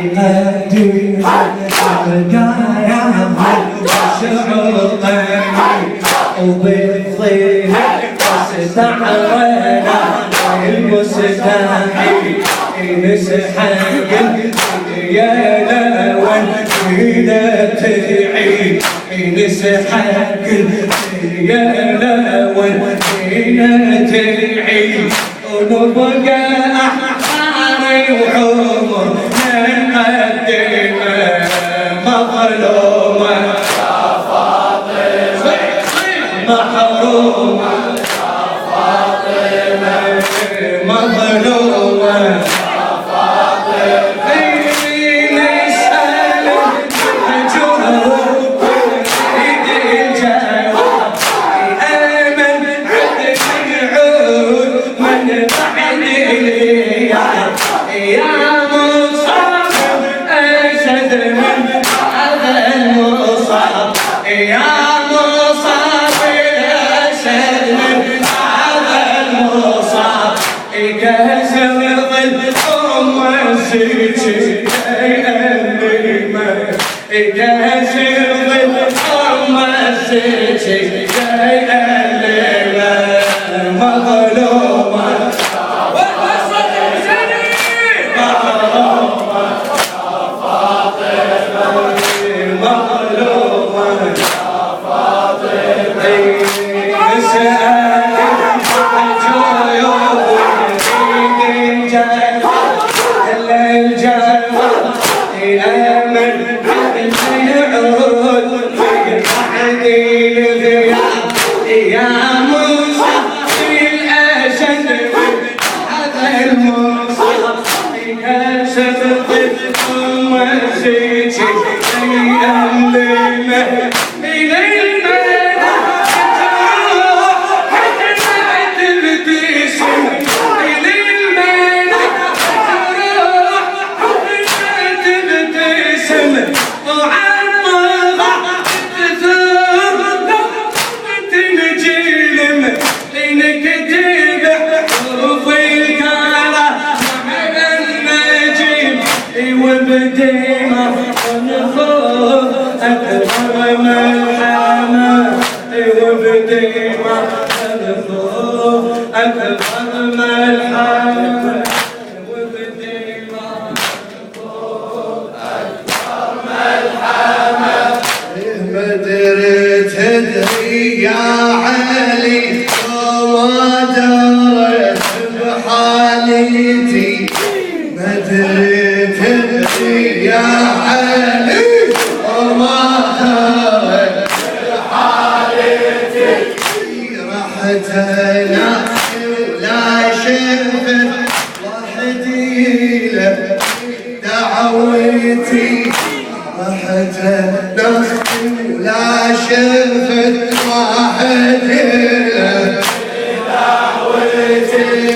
يقدم البقايا شعوطا وبالظل استعرنا المستحيل نسحق يا لون فينا تعيد نسحق يا لون فينا تعيد ونبقى أحرار وعمرنا نقدم مظلومة يا فاطمة محرومة يا فاطمة مظلومة يا فاطمة نسأل جروب الجواب أمن عدل العود من بعد الإياد يا مصاب أشد من هذا المصاب يا مصاب أشد من هذا المصاب كسر ظل أم السجن يألمه كسر ظل أم السجن يألمه مظلومة يا علي وما درت بحالتي ما درت يا علي وما درت بحالتي رحت انا لا شفت وحدي لك دعوتي رحت نختي لا شفت واحد له دعوتي